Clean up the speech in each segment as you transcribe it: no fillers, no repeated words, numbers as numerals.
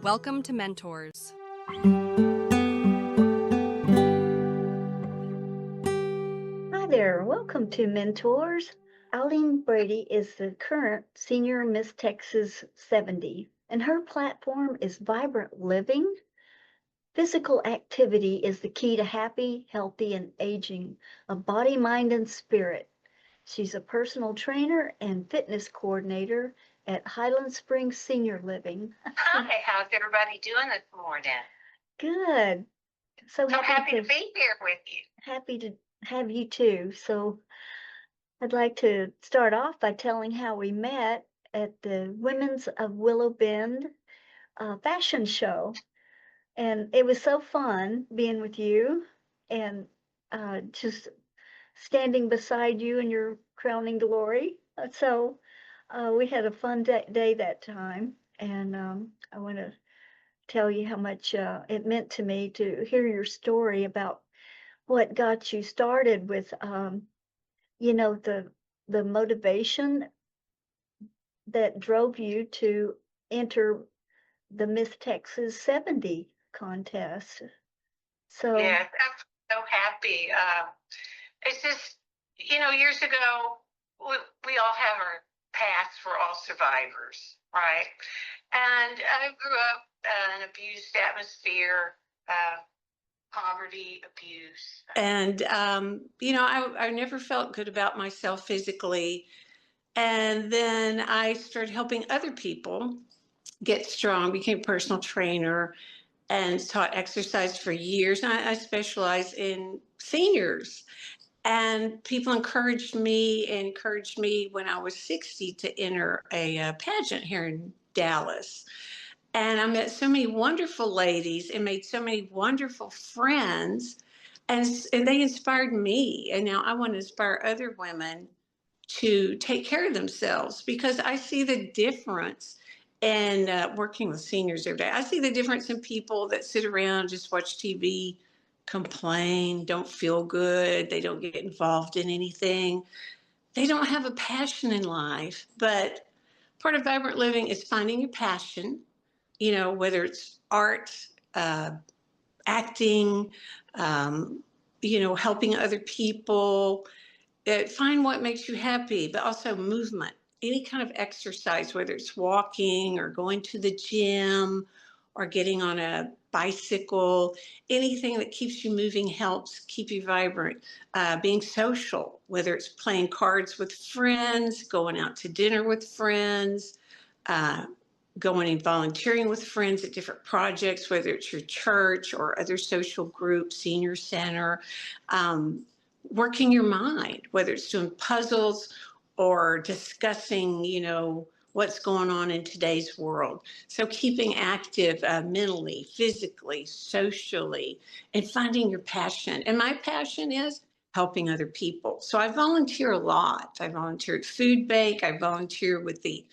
Welcome to Mentors. Hi there, welcome to Mentors. Aileen Brady is the current Senior Miss Texas 70, and her platform is Vibrant Living. Physical activity is the key to happy, healthy, and aging of body, mind, and spirit. She's a personal trainer and fitness coordinator at Highland Springs Senior Living. Hi, how's everybody doing this morning? Good. So happy to be here with you. Happy to have you too. So I'd like to start off by telling how we met at the Women's of Willow Bend fashion show. And it was so fun being with you and just standing beside you in your crowning glory. So we had a fun day that time. And I want to tell you how much it meant to me to hear your story about what got you started with, the motivation that drove you to enter the Miss Texas 70 contest. So yes, I'm so happy. It's just, years ago, we all have our paths for all survivors, right? And I grew up in an abused atmosphere, poverty, abuse. And, I never felt good about myself physically. And then I started helping other people get strong, became a personal trainer and taught exercise for years. And I specialize in seniors. And people encouraged me when I was 60 to enter a pageant here in Dallas. And I met so many wonderful ladies and made so many wonderful friends. And they inspired me. And now I want to inspire other women to take care of themselves, because I see the difference in working with seniors every day. I see the difference in people that sit around, just watch TV, complain, don't feel good. They don't get involved in anything. They don't have a passion in life. But part of vibrant living is finding your passion, whether it's art, acting, helping other people. Find what makes you happy, but also movement, any kind of exercise, whether it's walking or going to the gym or getting on a bicycle. Anything that keeps you moving helps keep you vibrant. Being social, whether it's playing cards with friends, going out to dinner with friends, going and volunteering with friends at different projects, whether it's your church or other social groups, senior center. Working your mind, whether it's doing puzzles or discussing, what's going on in today's world. So keeping active mentally, physically, socially, and finding your passion. And my passion is helping other people. So I volunteer a lot. I volunteer at Food Bank. I volunteer with the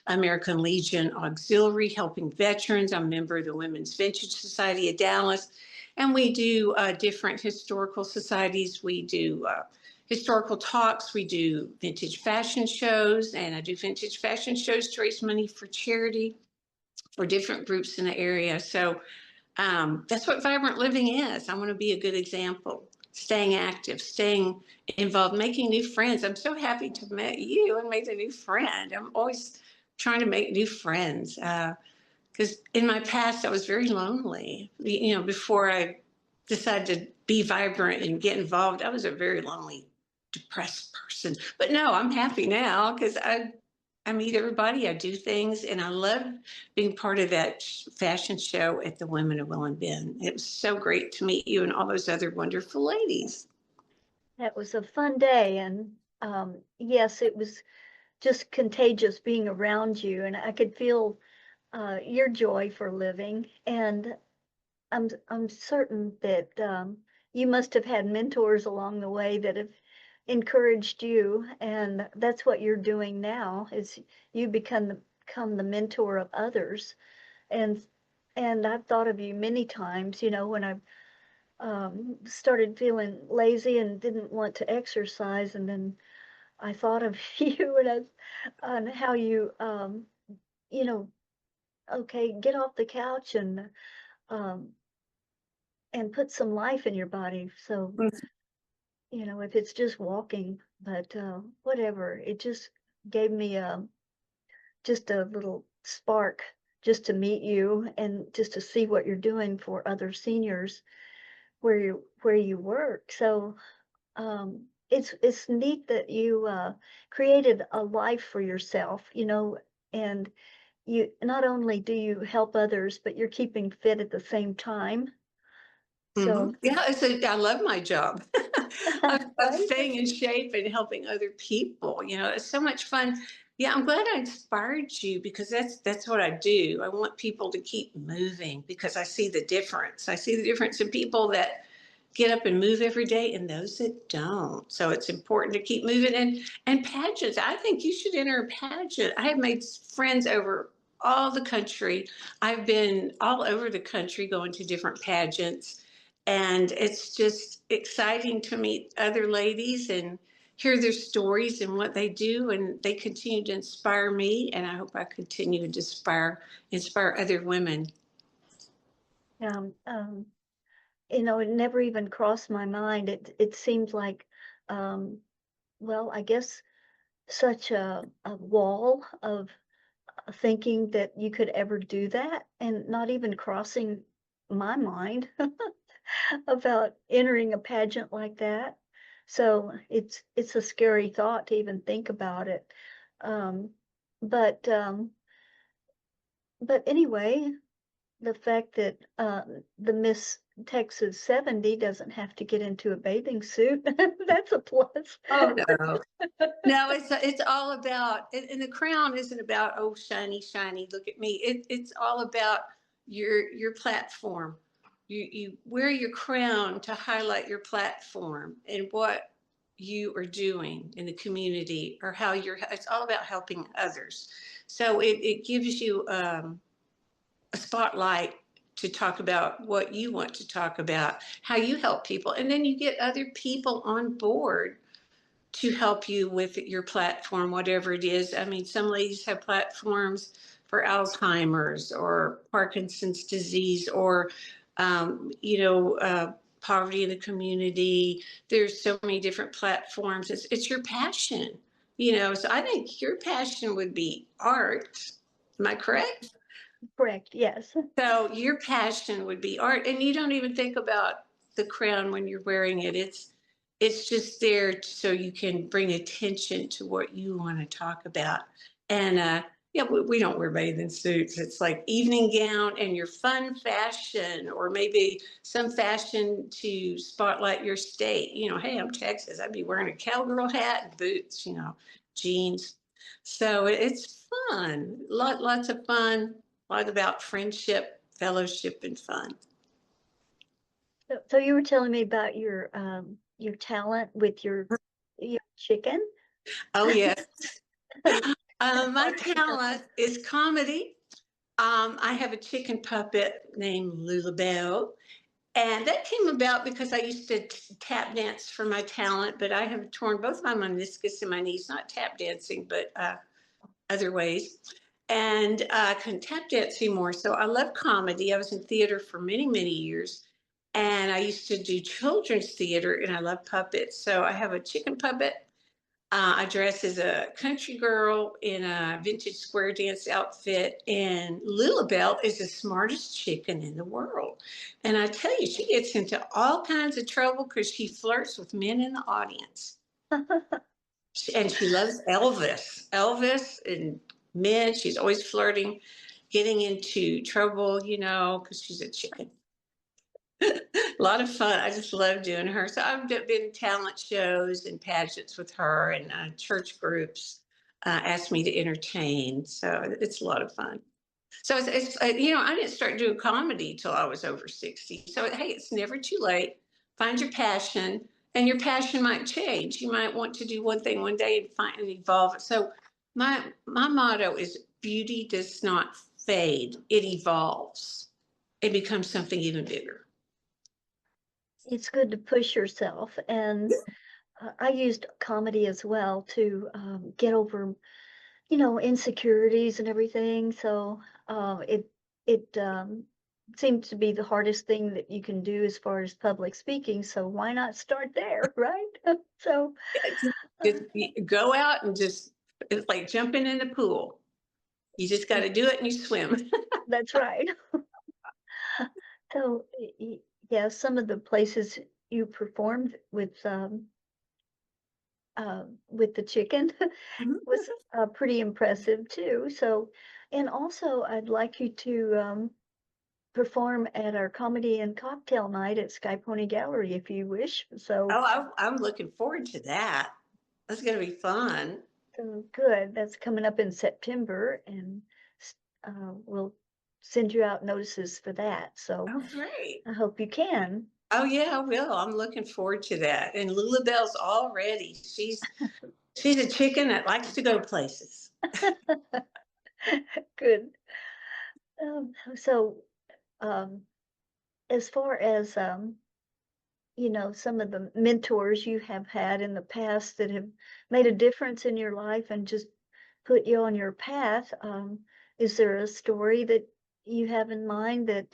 American Legion Auxiliary, helping veterans. I'm a member of the Women's Vintage Society of Dallas. And we do different historical societies. We do historical talks. We do vintage fashion shows. And I do vintage fashion shows to raise money for charity for different groups in the area. So that's what vibrant living is. I want to be a good example. Staying active, staying involved, making new friends. I'm so happy to have met you and made a new friend. I'm always trying to make new friends. Because in my past, I was very lonely. Before I decided to be vibrant and get involved, I was a very lonely, depressed person. But no, I'm happy now because I meet everybody, I do things, and I love being part of that fashion show at the Women of Willow Bend. It was so great to meet you and all those other wonderful ladies. that was a fun day. And yes, it was just contagious being around you. And I could feel your joy for living. And I'm certain that you must have had mentors along the way that have encouraged you, and that's what you're doing now. Is you become the mentor of others, and I've thought of you many times. When I started feeling lazy and didn't want to exercise, and then I thought of you and on how you you know okay, get off the couch um, and put some life in your body. So, if it's just walking, but whatever, it just gave me just a little spark just to meet you and just to see what you're doing for other seniors where you work. So it's neat that you created a life for yourself, and you not only do you help others, but you're keeping fit at the same time. So, Yeah, I love my job. Of right? staying in shape and helping other people. It's so much fun. Yeah, I'm glad I inspired you because that's what I do. I want people to keep moving because I see the difference. I see the difference in people that get up and move every day and those that don't. So it's important to keep moving. And pageants. I think you should enter a pageant. I have made friends over all the country. I've been all over the country going to different pageants. And it's just exciting to meet other ladies and hear their stories and what they do. And they continue to inspire me. And I hope I continue to inspire other women. Um, um, it never even crossed my mind. It seems like, um, well, I guess such a wall of thinking that you could ever do that and not even crossing my mind about entering a pageant like that. So it's a scary thought to even think about it. Um, but but anyway, the fact that the Miss Texas 70 doesn't have to get into a bathing suit, that's a plus. Oh no. No, it's all about, and the crown isn't about, oh, shiny, shiny, look at me. It's all about your platform. You wear your crown to highlight your platform and what you are doing in the community or how it's all about helping others. So it gives you a spotlight to talk about what you want to talk about, how you help people, and then you get other people on board to help you with your platform, whatever it is. I mean, some ladies have platforms for Alzheimer's or Parkinson's disease or, poverty in the community. There's so many different platforms. It's your passion, So I think your passion would be art. Am I correct? Correct, yes. So your passion would be art, and you don't even think about the crown when you're wearing it. It's just there so you can bring attention to what you want to talk about. And yeah, we don't wear bathing suits. It's like evening gown and your fun fashion, or maybe some fashion to spotlight your state. Hey, I'm Texas. I'd be wearing a cowgirl hat and boots. Jeans. So it's fun. Lots of fun. A lot about friendship, fellowship, and fun. So you were telling me about your talent with your chicken. Oh, yes. My talent is comedy. I have a chicken puppet named Lulabelle. And that came about because I used to tap dance for my talent, but I have torn both my meniscus and my knees, not tap dancing, but other ways. And I couldn't tap dance anymore. So I love comedy. I was in theater for many, many years. And I used to do children's theater and I love puppets. So I have a chicken puppet. I dress as a country girl in a vintage square dance outfit. And Lilabelle is the smartest chicken in the world. And I tell you, she gets into all kinds of trouble because she flirts with men in the audience. And she loves Elvis and men. She's always flirting, getting into trouble, because she's a chicken. A lot of fun. I just love doing her. So I've been in talent shows and pageants with her, and church groups asked me to entertain. So it's a lot of fun. So I didn't start doing comedy till I was over 60. So hey, it's never too late. Find your passion, and your passion might change. You might want to do one thing one day and find and evolve it. So my motto is beauty does not fade; it evolves. It becomes something even bigger. It's good to push yourself, and I used comedy as well to get over, insecurities and everything. So it seems to be the hardest thing that you can do as far as public speaking. So why not start there, right? So Just go out and just, it's like jumping in the pool. You just got to do it and you swim. that's right. So yeah, some of the places you performed with the chicken was pretty impressive too. So, and also I'd like you to perform at our comedy and cocktail night at Sky Pony Gallery if you wish. So, I'm looking forward to that. That's going to be fun. so good. That's coming up in September, and we'll send you out notices for that. So Oh, great. I hope you can. Oh, yeah, I will. I'm looking forward to that. And Lulabelle's all ready. She's a chicken that likes to go places. Good. So, um, as far as some of the mentors you have had in the past that have made a difference in your life and just put you on your path. Is there a story that you have in mind that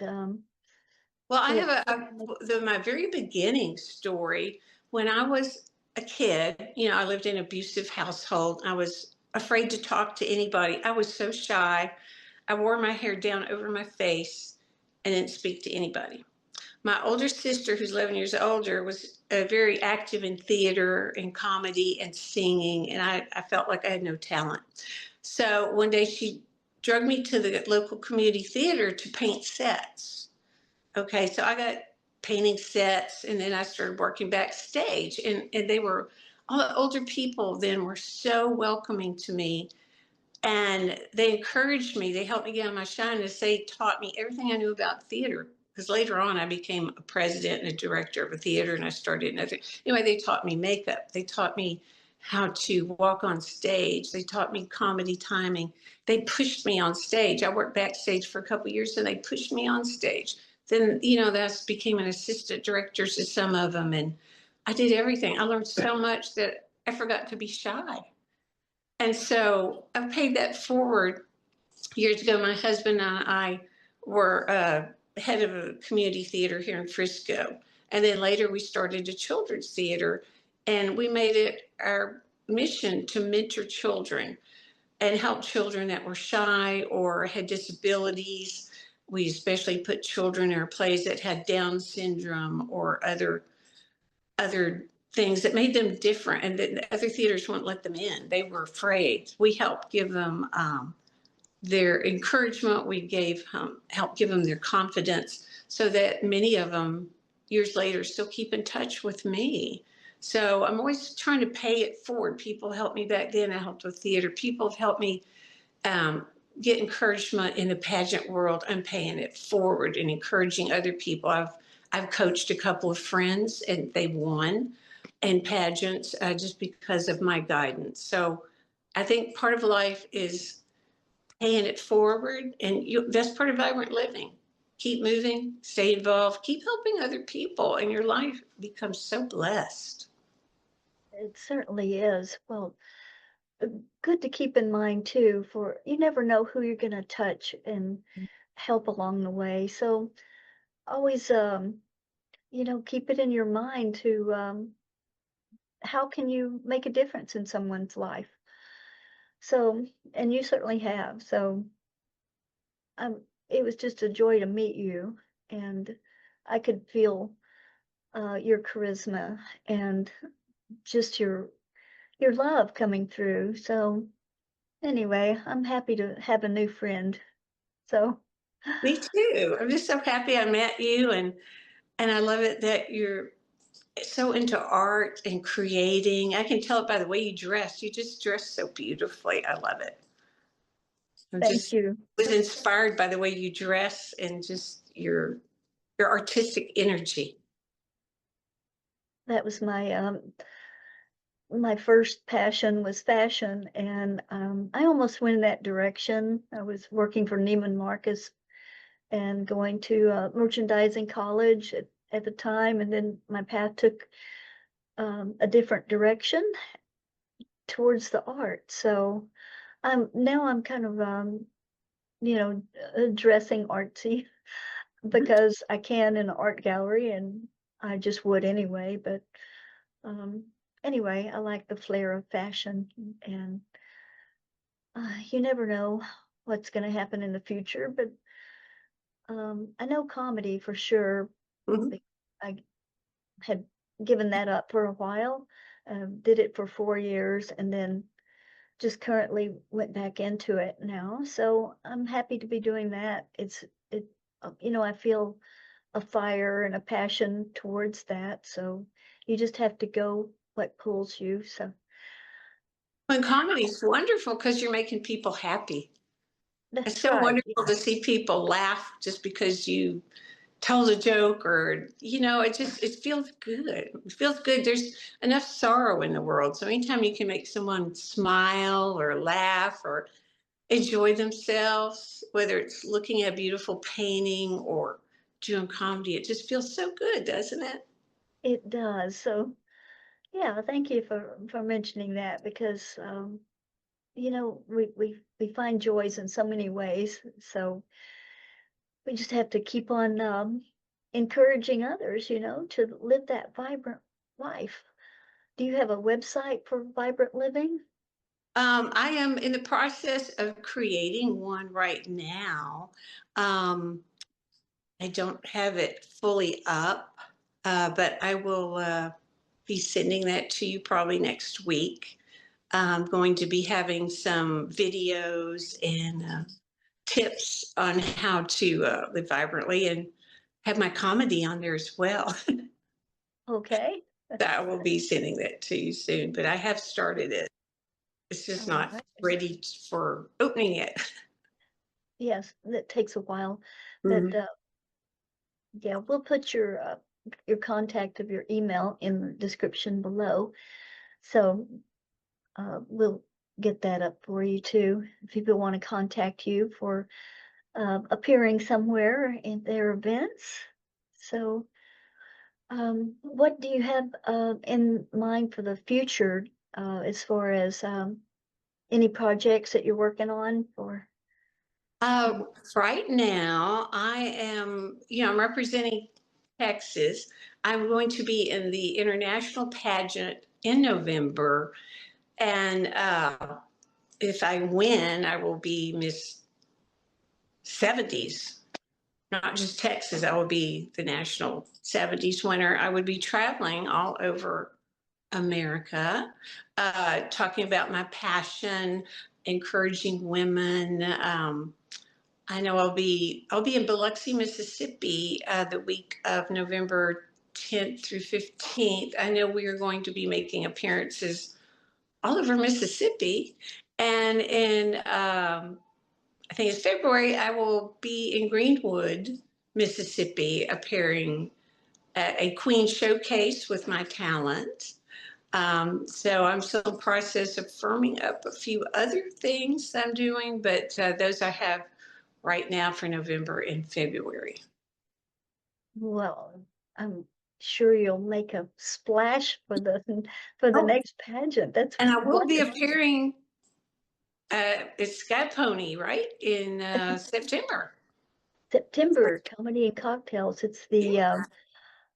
Well, I that have my very beginning story. When I was a kid, I lived in an abusive household. I was afraid to talk to anybody. I was so shy. I wore my hair down over my face and didn't speak to anybody. My older sister, who's 11 years older, was very active in theater and comedy and singing, and I felt like I had no talent. So one day she drugged me to the local community theater to paint sets. Okay, so I got painting sets, and then I started working backstage, and they were all the older people then were so welcoming to me, and they encouraged me. They helped me get on my shine, as they taught me everything I knew about theater. Because later on, I became a president and a director of a theater, and I started another. Anyway, they taught me makeup. They taught me how to walk on stage. They taught me comedy timing. They pushed me on stage. I worked backstage for a couple of years, and they pushed me on stage. Then, that became an assistant director to some of them, and I did everything. I learned so much that I forgot to be shy. And so I paid that forward. Years ago, my husband and I were head of a community theater here in Frisco. And then later we started a children's theater, and we made it our mission to mentor children and help children that were shy or had disabilities. We especially put children in our plays that had Down syndrome or other things that made them different, and the other theaters wouldn't let them in. They were afraid. We helped give them their encouragement. We helped give them their confidence, so that many of them years later still keep in touch with me. So I'm always trying to pay it forward. People helped me back then. I helped with theater. People have helped me um, get encouragement in the pageant world. I'm paying it forward and encouraging other people. I've coached a couple of friends, and they won in pageants just because of my guidance. So I think part of life is paying it forward, and that's part of vibrant living. Keep moving, stay involved, keep helping other people, and your life becomes so blessed. it certainly is. Well, good to keep in mind too, for you never know who you're going to touch and help along the way. So always, keep it in your mind to how can you make a difference in someone's life. So, and you certainly have. So, it was just a joy to meet you, and I could feel your charisma and just your love coming through. So, anyway, I'm happy to have a new friend. So, Me too. I'm just so happy I met you, and I love it that you're so into art and creating. I can tell it by the way you dress. You just dress so beautifully. I love it. I'm thank just you. was inspired by the way you dress and just your artistic energy. That was my first passion was fashion, and I almost went in that direction. I was working for Neiman Marcus and going to merchandising college at the time, and then my path took a different direction towards the art. So I'm kind of dressing artsy because I can in an art gallery, and I just would anyway. But um, anyway, I like the flair of fashion, and you never know what's going to happen in the future. But I know comedy for sure. Mhm. I had given that up for a while, did it for 4 years, and then just currently went back into it now. So I'm happy to be doing that. I feel a fire and a passion towards that. So you just have to go what pulls you. So And comedy is wonderful because you're making people happy. It's that's so right. wonderful to see people laugh just because you told a joke, or it feels good. It feels good. There's enough sorrow in the world. So anytime you can make someone smile or laugh or enjoy themselves, whether it's looking at a beautiful painting or doing comedy, it just feels so good, doesn't it? It does. So yeah, thank you for mentioning that because we find joys in so many ways. So we just have to keep on encouraging others, to live that vibrant life. Do you have a website for Vibrant Living? I am in the process of creating one right now. Um, I don't have it fully up, but I will be sending that to you probably next week. I'm going to be having some videos and tips on how to live vibrantly, and have my comedy on there as well. Okay. I will be sending that to you soon, but I have started it. It's just All not right. ready for opening yet. Yes, that takes a while, but Mhm. yeah, we'll put your contact of your email in the description below. So we'll get that up for you too. If people want to contact you for appearing somewhere in their events. So, what do you have in mind for the future as far as any projects that you're working on? Or Uh, right now, I'm representing Texas. I'm going to be in the international pageant in November. And if I win, I will be Miss 70s, not just Texas. I will be the national 70s winner. I would be traveling all over America, talking about my passion, encouraging women. I know I'll be in Biloxi, Mississippi, the week of November 10th through 15th. I know we are going to be making appearances all over Mississippi, and in I think it's February, I will be in Greenwood, Mississippi, appearing at a Queen showcase with my talent. So I'm still in the process of firming up a few other things I'm doing, but those I have right now for November and February. well, I'm sure you'll make a splash for the Oh, next pageant. That's and I will be wonderful. appearing at Sky Pony, right, in September. September Comedy and Cocktails. It's Yeah.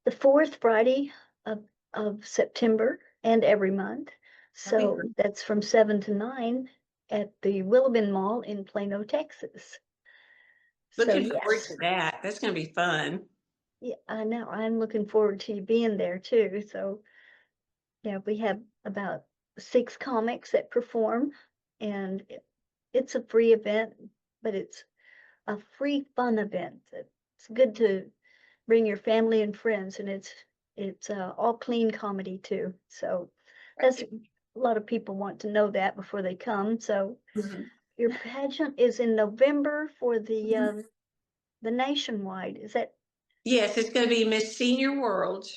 the fourth Friday of September and every month. That'd be So that's from 7 to 9 at the Willabin Mall in Plano, Texas. So looking forward yes, to that. That's going to be fun. yeah, I know. I'm looking forward to you being there too. So yeah, we have about 6 comics that perform, and it's a free event, but it's a free fun event. It's good to bring your family and friends, and it's all clean comedy too. So that's a lot of people want to know that before they come. So Mhm. your pageant is in November for the nationwide. Is that Yes, it's going to be Miss Senior World.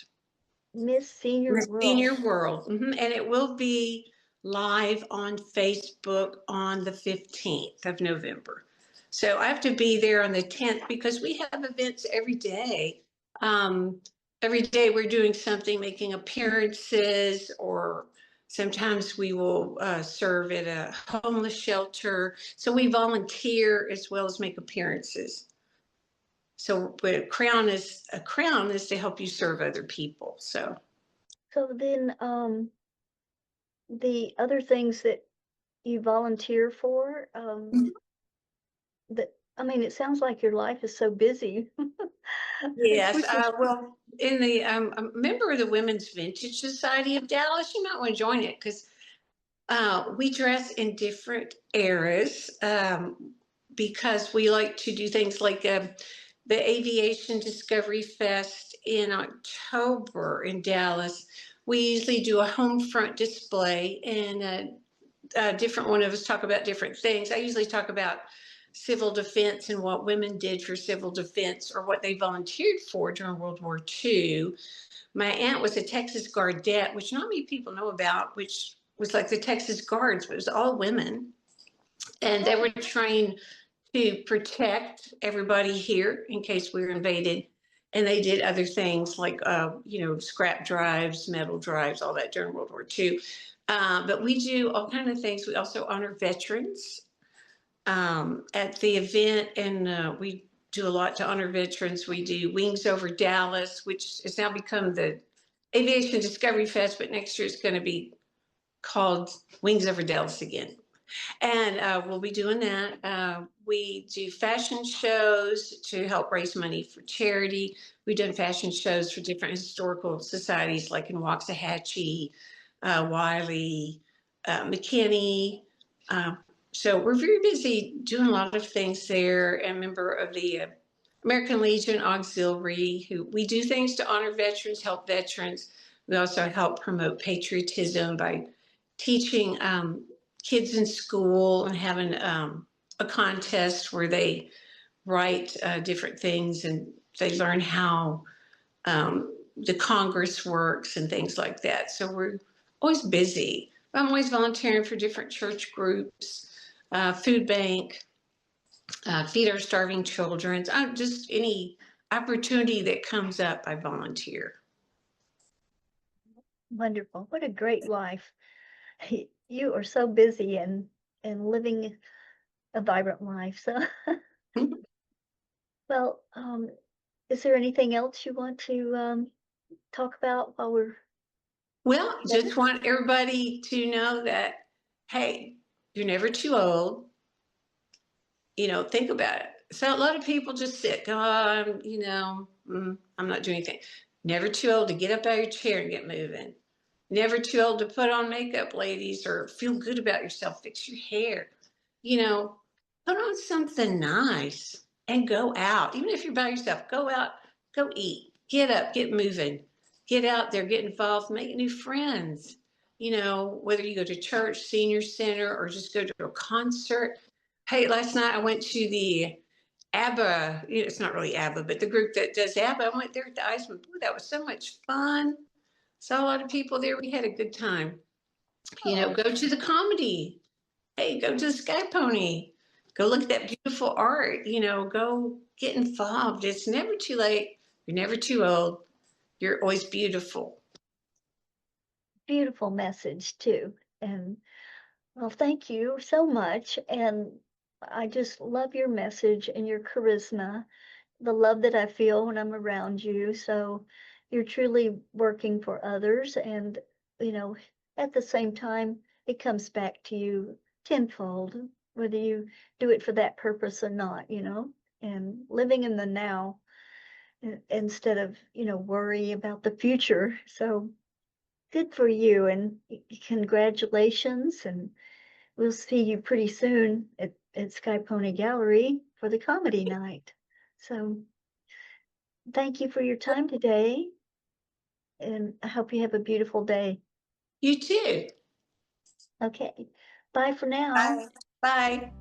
Miss Senior Miss World? Senior World. And it will be live on Facebook on the 15th of November. So I have to be there on the 10th because we have events every day. Every day we're doing something, making appearances or Sometimes we will serve at a homeless shelter. So we volunteer as well as make appearances. So, but a crown is to help you serve other people. So then, the other things that you volunteer for, Mhm. that, I mean, it sounds like your life is so busy. Yes, Which is, well, in the I'm a member of the Women's Vintage Society of Dallas. You might want to join it because we dress in different eras because we like to do things like the Aviation Discovery Fest in October in Dallas. We usually do a home front display, and different one of us talk about different things. I usually talk about civil defense and what women did for civil defense or what they volunteered for during World War II. My aunt was a Texas Guardette, which not many people know about, which was like the Texas Guards, but it was all women. And they were trained to protect everybody here in case we were invaded. And they did other things like, scrap drives, metal drives, all that during World War II. But we do all kinds of things. We also honor veterans at the event, and we do a lot to honor veterans. We do Wings Over Dallas, which has now become the Aviation Discovery Fest, but next year it's going to be called Wings Over Dallas again. And we'll be doing that. We do fashion shows to help raise money for charity. We've done fashion shows for different historical societies like in Waxahachie, Wiley, McKinney. So we're very busy doing a lot of things there. And a member of the American Legion Auxiliary, who we do things to honor veterans, help veterans. We also help promote patriotism by teaching kids in school and having a contest where they write different things and they learn how the Congress works and things like that. So we're always busy. I'm always volunteering for different church groups, food bank, feed our starving children. Just any opportunity that comes up, I volunteer. wonderful. What a great life. You are so busy and living a vibrant life. So, well, is there anything else you want to talk about while we're Well, together? just want everybody to know that, hey, you're never too old. Think about it. So a lot of people just sit, oh, I'm not doing anything. Never too old to get up out of your chair and get moving. Never too old to put on makeup, ladies, or feel good about yourself. Fix your hair. Put on something nice and go out. Even if you're by yourself, go out, go eat, get up, get moving, get out there, get involved, make new friends. Whether you go to church, senior center, or just go to a concert. Hey, last night I went to the ABBA, it's not really ABBA, but the group that does ABBA. I went there at the Iceman. Boy, that was so much fun. Saw a lot of people there. We had a good time. Oh, Go to the comedy. Hey, go to the Sky Pony. Go look at that beautiful art. Go get involved. It's never too late. You're never too old. You're always beautiful. beautiful message too. And well, thank you so much. And I just love your message and your charisma, the love that I feel when I'm around you. So you're truly working for others. And, you know, at the same time, it comes back to you tenfold, whether you do it for that purpose or not, and living in the now instead of, worry about the future. So good for you and congratulations. And we'll see you pretty soon at Sky Pony Gallery for the comedy night. So thank you for your time today, and I hope you have a beautiful day. You too. Okay, bye for now. Bye. Bye.